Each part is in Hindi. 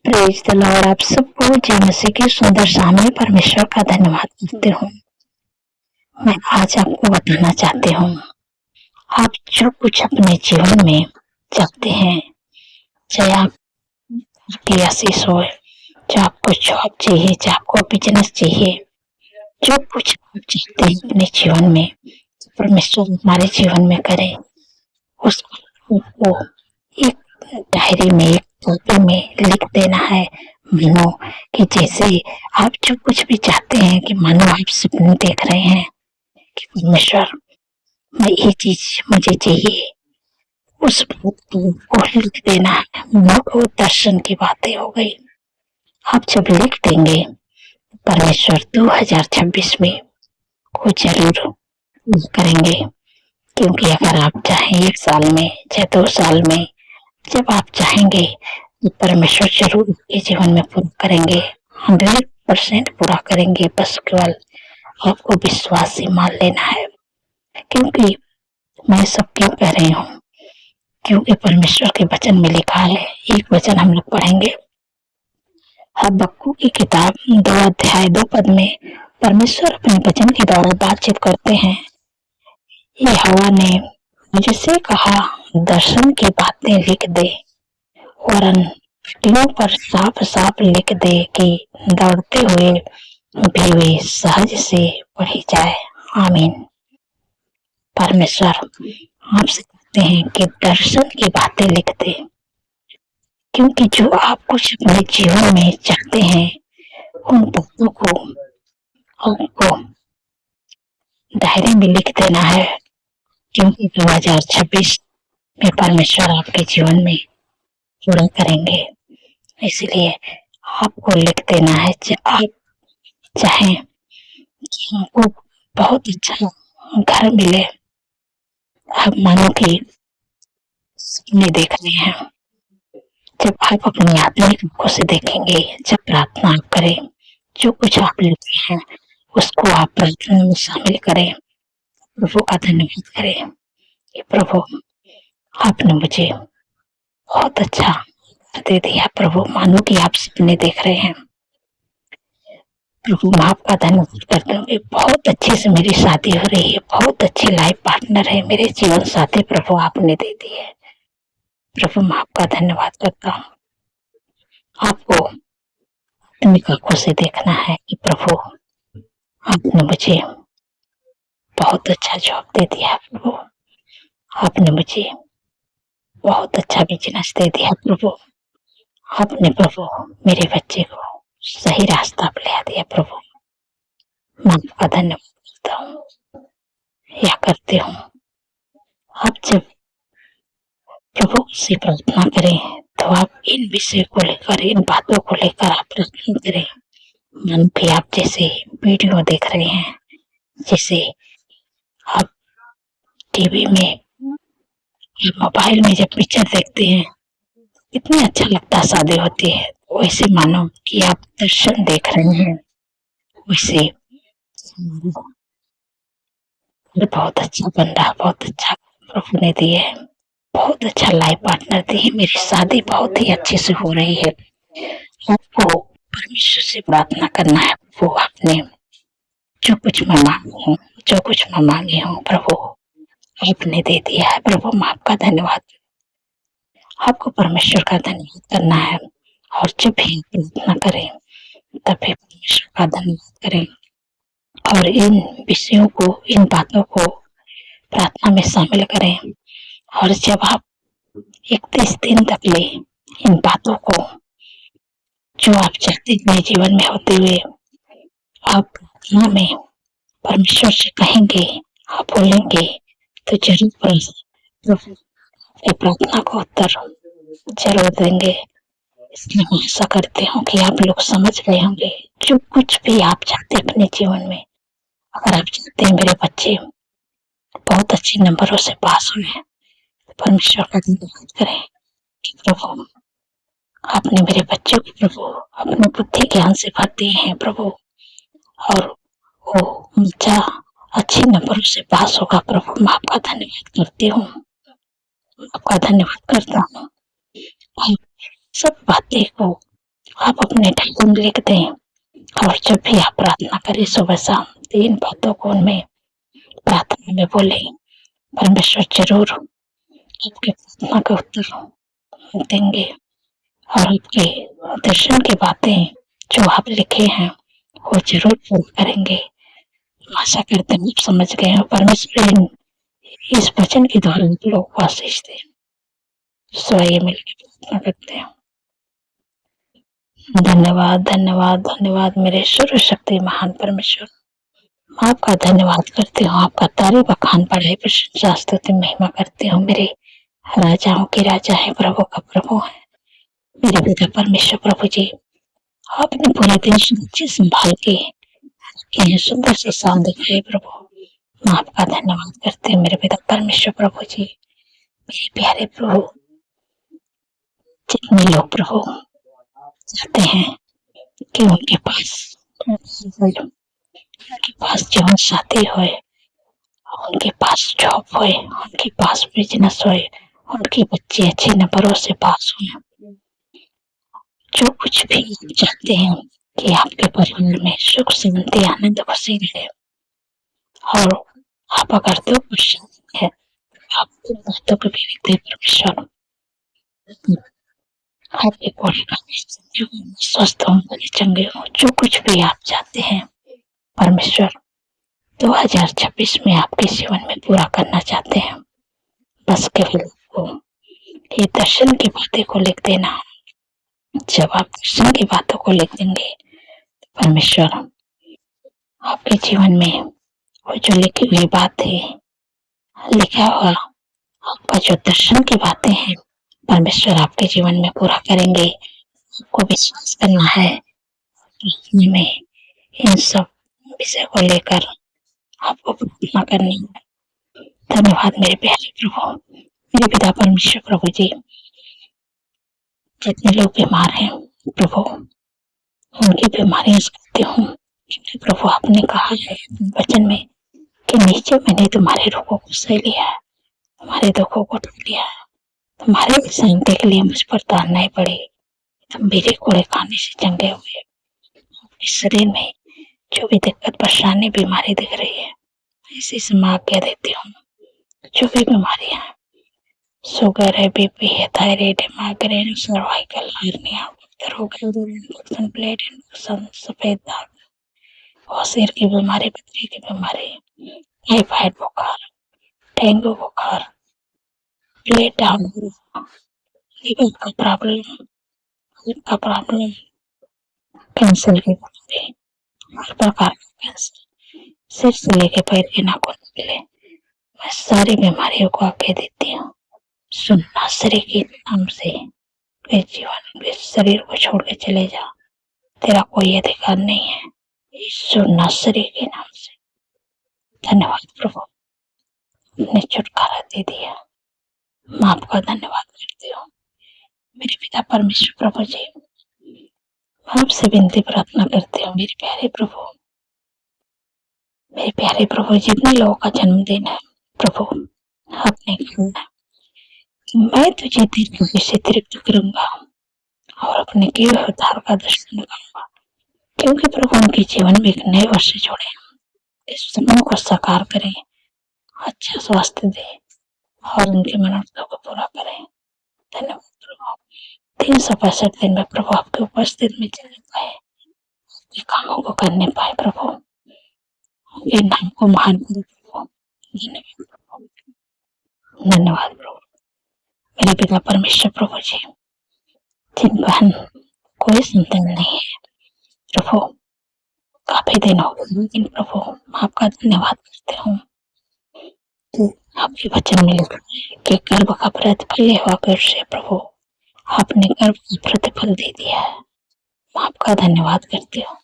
Praise the Lord. आप सबको जय मसीह की सुंदर शाम में परमेश्वर का धन्यवाद करती हूँ। मैं आज आपको बताना चाहती हूँ, आप जो कुछ अपने जीवन में चाहते हैं, चाहे आपकी आशीष हो, चाहे आपको जॉब चाहिए, चाहे आपको बिजनेस चाहिए, जो कुछ आप चाहते हैं अपने जीवन में, परमेश्वर हमारे जीवन में करे। उसको एक डायरी में, एक कॉपी में लिख देना है। मानो कि जैसे आप जो कुछ भी चाहते हैं, कि मानो आप सपने देख रहे हैं कि परमेश्वर मैं ये चीज मुझे चाहिए, उस बात को लिख देना है। वो दर्शन की बातें हो गई। आप जब लिख देंगे, परमेश्वर 2026 में वो जरूर करेंगे। क्योंकि अगर आप चाहें 1 साल में, चाहे 2 साल में, जब आप चाहेंगे तो परमेश्वर जरूर आपके जीवन में पूरा करेंगे। 100% पूरा करेंगे। बस केवल आपको विश्वास से मान लेना है। क्योंकि मैं सब क्यों कह रही हूँ, क्योंकि परमेश्वर के वचन में लिखा है। एक वचन हम लोग पढ़ेंगे, हबक्कू की किताब 2 अध्याय 2 पद में परमेश्वर अपने वचन के द्वारा बातचीत करते हैं। यहोवा ने मुझसे कहा, दर्शन की बातें लिख दे, वरन पट्टियों पर साफ साफ लिख दे कि दौड़ते हुए भी वे सहज से पढ़ी जाए। आमीन। परमेश्वर आपसे कहते हैं कि दर्शन की बातें लिख दे, क्योंकि जो आप कुछ अपने जीवन में चाहते हैं, उन बातों को आपको डायरी में लिख देना है। क्योंकि 2026 में परमेश्वर आपके जीवन में पूरा करेंगे। इसलिए आपको लिख देना है। आप चाहें कि आपको बहुत अच्छा घर मिले, आप मानो कि सपने देख रहे हैं। जब आप अपनी आत्मिक आंखों से देखेंगे, जब प्रार्थना आप करें, जो कुछ आप लिखे हैं उसको आप प्रार्थना में शामिल करें, प्रभु का धन्यवाद करें कि प्रभु आपने मुझे बहुत अच्छा दे दिया। प्रभु मानो कि आप सपने देख रहे हैं। प्रभु मैं आपका धन्यवाद करता हूँ। बहुत अच्छे से मेरी शादी हो रही है, बहुत अच्छी लाइफ पार्टनर है, मेरे जीवन साथी प्रभु आपने दे दी है। प्रभु मैं आपका धन्यवाद करता हूँ। आपको आत्मिक आंखों से देखना है कि प्रभु आपने मुझे बहुत अच्छा जॉब दे दिया। प्रभु आपने मुझे बहुत अच्छा बिजनेस दे दिया। प्रभु आपने प्रभु मेरे बच्चे को सही रास्ता पर ले दिया। प्रभु मैं आपका धन्यवाद करता हूँ या करती हूँ। आप जब प्रभु से प्रार्थना करें तो आप इन विषय को लेकर, इन बातों को लेकर आप प्रार्थना करें। मन भी आप जैसे वीडियो देख रहे हैं, जैसे आप टीवी में या मोबाइल में जब पिक्चर देखते हैं, कितनी अच्छा लगता है शादी होती है, वैसे मानो कि आप दर्शन देख रहे हैं। वैसे बहुत अच्छा बन रहा, बहुत अच्छा प्रभु ने दिए है, बहुत अच्छा लाइफ पार्टनर दी है, मेरी शादी बहुत ही अच्छे से हो रही है। आपको परमेश्वर से प्रार्थना करना है। वो आपने जो कुछ मैं मांगी हूँ, जो कुछ मैं मांगी हूँ, प्रभु आपने दे दिया है। प्रभु मैं आपका धन्यवाद। आपको परमेश्वर का धन्यवाद करना है। और जब भी प्रार्थना करें तभी परमेश्वर का धन्यवाद करें। और इन विषयों को, इन बातों को प्रार्थना में शामिल करें। और जब आप 31 दिन तक ले इन बातों को, जो आप चाहते हैं जीवन में होते हुए, आप प्रार्थना में परमेश्वर से कहेंगे, आप बोलेंगे, तो जरूर प्रभु ये प्रार्थना को उत्तर जरूर देंगे। इसलिए मैं आशा करती हूँ कि आप लोग समझ गए होंगे। जो कुछ भी आप चाहते हैं अपने जीवन में, अगर आप चाहते हैं मेरे बच्चे बहुत अच्छे नंबरों से पास हुए, परमेश्वर का धन्यवाद करें कि प्रभु आपने मेरे बच्चों को प्रभु अपने बुद्धि ज्ञान से भर दिए हैं प्रभु, और वो बच्चा अच्छे नंबरों से पास होगा। प्रभु मैं आपका धन्यवाद करती हूँ, आपका धन्यवाद करता हूँ। आप सब बातें को आप अपने डायरी में लिख दें और जब भी आप प्रार्थना करें सुबह शाम 3 बातों को उनमें प्रार्थना में बोले, परमेश्वर जरूर आपकी प्रार्थना का उत्तर देंगे और आपके दर्शन की बातें जो आप लिखे हैं वो जरूर पूर्ण करेंगे। आशा करते हैं आप समझ गए हैं। परमेश्वर इस वचन के द्वारा आप लोग को आशीष दे। स्वयं मिलकर प्रार्थना करते हैं। धन्यवाद धन्यवाद धन्यवाद मेरे सर्वशक्ति महान परमेश्वर, आपका धन्यवाद करती हूँ, आपका तारीफ बखान पढ़ाई प्रशंसा स्तुति महिमा करती हूँ। मेरे राजाओं के राजा है, प्रभु का प्रभु है, मेरे पिता परमेश्वर प्रभु जी, आपने पूरे दिन से संभाल के रखे सुंदर से शाम दिखाए प्रभु, मैं आपका धन्यवाद करती हूँ। मेरे पिता परमेश्वर प्रभु जी, मेरे प्यारे प्रभु, जितने लोग प्रभु चाहते हैं कि उनके पास जीवन साथी होए, उनके पास जॉब होए, उनके पास बिजनेस होए, उनके बच्चे अच्छे नंबरों से पास हों, जो कुछ भी चाहते हैं कि आपके परिवार में सुख शांति आनंद खुशी रहे। और आप अगर दो क्वेश्चन है आपके बातों को भी लिखते परमेश्वर, आपके पूरे स्वस्थ हों, चंगे हों, जो कुछ भी आप चाहते हैं परमेश्वर 2026 में आपके जीवन में पूरा करना चाहते हैं, बस केवल आपको ये दर्शन की बातें को लिख देना। जब आप दर्शन की बातों को लिख देंगे परमेश्वर आपके जीवन में वो जो लिखी हुई बात है, लिखा हुआ आपका जो दर्शन की बातें हैं परमेश्वर आपके जीवन में पूरा करेंगे। आपको विश्वास करना है में इन सब विषय को लेकर आपको प्रार्थना करनी है। धन्यवाद मेरे प्यारे प्रभु, मेरे पिता परमेश्वर प्रभु जी, जितने लोग बीमार हैं प्रभु उनकी बीमारियां सुनती हूँ। प्रभु आपने कहा है वचन में कि नीचे मैंने तुम्हारे रोगों को सह लिया है, तुम्हारे दुखों को ढक लिया है, तुम्हारे शांति के लिए मुझ पर तान नहीं पड़ी, तुम मेरे कोड़े खाने से चंगे हुए। इस शरीर में जो भी दिक्कत परेशानी बीमारी दिख रही है इसी से मैं आज्ञा देती हूँ। जो भी बीमारियां शुगर है, बीपी है, थायराइड है, migraine, cervical hernia, infection, blood infection, सफेद दाग और सिर की बीमारी, पथरी की बीमारी, टाइफाइड बुखार, डेंगू बुखार, ब्लड डाउन, लिवर का प्रॉब्लम, का प्रॉब्लम, कैंसर की बीमारी, हर प्रकार का कैंसर, सिर से लेके पैर के नाखून निकले, मैं सारी बीमारियों को आगे देती हूँ। सुनना शरीर के नाम से जीवन के शरीर को छोड़ के चले जा, तेरा कोई अधिकार नहीं है। सुनना शरीर के नाम से। धन्यवाद प्रभु, ने छुटकारा दे दिया, मैं आपका धन्यवाद करती हूँ। मेरे पिता परमेश्वर प्रभु जी, मैं आपसे विनती प्रार्थना करती हूँ मेरे प्यारे प्रभु, मेरे प्यारे प्रभु, जितने लोगों का जन्मदिन है प्रभु आपने कहा मैं तुझे दीर्घ से तृप्त करूंगा और अपने किए हुए उद्धार का दर्शन करूंगा, क्योंकि प्रभु उनके जीवन में एक नए वर्ष जोड़े, इस समय को साकार करें, अच्छा स्वास्थ्य दे और उनकी मनोरथों को पूरा करें। धन्यवाद प्रभु, 365 दिन में प्रभु आपके उपस्थित में चलने पाए, आपके कामों को करने पाए प्रभु, उनके नाम को महान करे प्रभु। धन्यवाद प्रभु, धन्यवाद प्रभु। मेरे पिता परमेश्वर प्रभु जी, जिन बहन कोई संतान नहीं है प्रभु, काफी दिन हो गए, लेकिन प्रभु आपका धन्यवाद करते हूँ कि आपके वचन में लिखा है कि गर्भ का प्रतिफल हुआ से प्रभु आपने गर्भ का प्रतिफल दे दिया है, मैं आपका धन्यवाद करती हूँ।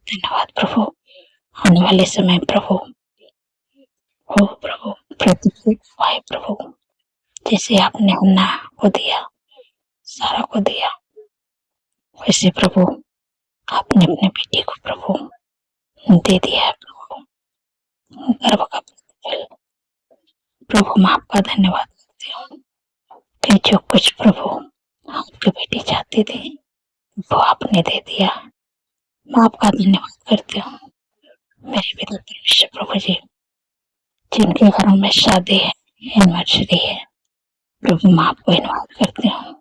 धन्यवाद प्रभु, आने वाले समय प्रभु हो प्रभु प्रतिफल पाए प्रभु, जैसे आपने हन्ना को दिया, सारा को दिया, वैसे प्रभु आपने अपने बेटे को प्रभु दे दिया है प्रभु, गर्भ का प्रतिफल। प्रभु मैं आपका धन्यवाद करती हूँ कि जो कुछ प्रभु आपके बेटे चाहते थे वो आपने दे दिया। मैं आपका धन्यवाद करती हूँ। मेरे पिता परमेश्वर प्रभु जी, जिनके घरों में शादी है, एनिवर्सरी है, प्रभु मैं आपको इनवाइट करती हूँ।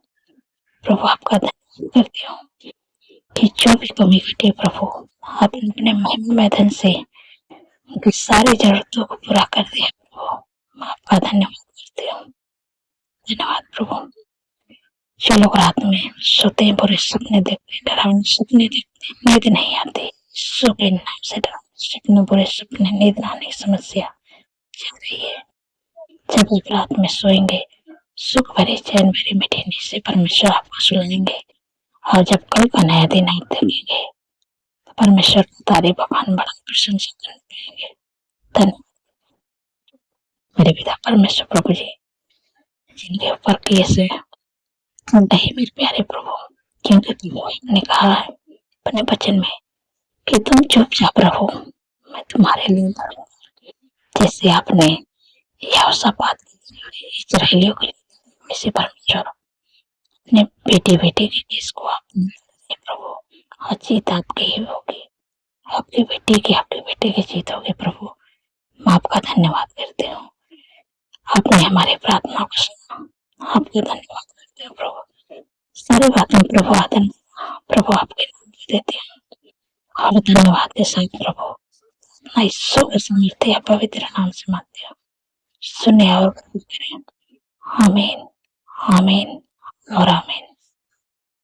प्रभु आपका धन्यवाद करती हूँ कि जो भी कमी घटी प्रभु, आपने अपने महिमा मैदान से उनकी सारी जरूरतों को पूरा कर दिया प्रभु। मैं आपका धन्यवाद करती हूँ। धन्यवाद प्रभु। जो लोग रात में सोते हैं, बुरे सपने देखते हैं, डरावने सपने देखते हैं, नींद नहीं आती, सो के नाम से डरावने सपने, बुरे सपने, नींद न आने की समस्या चल रही है, जब आप रात में सोएंगे, सुख भरे चैन भरी मीठी नींद से परमेश्वर आपको सुलाएंगे, और जब कल का नया दिन आप देखेंगे तो परमेश्वर की तारीफ बखान बड़ा प्रशंसा कर पाएंगे। धन्यवाद मेरे पिता परमेश्वर प्रभु जी, जिनके ऊपर केस है, नहीं मेरे प्यारे प्रभु, क्योंकि प्रभु आपने कहा है अपने वचन में कि तुम चुपचाप रहो, मैं तुम्हारे लिए लड़ूंगा। जैसे आपने यहोशापात इस्राएलियों के लिए, वैसे परमेश्वर अपने बेटे के केस को आपने प्रभु, हर जीत आपकी ही होगी, आपके बेटे की जीत होगी प्रभु। मैं आपका धन्यवाद करती हूँ, आपने हमारी प्रार्थना को सुना, आपका धन्यवाद करते हैं प्रभु। सारी बातें प्रभु आदर प्रभु आपके नाम में देते हैं, और धन्यवाद के साथ प्रभु अपना ईश्वर के समर्थ पवित्र नाम से मानते हो, सुने और करें। आमीन, आमीन और आमीन।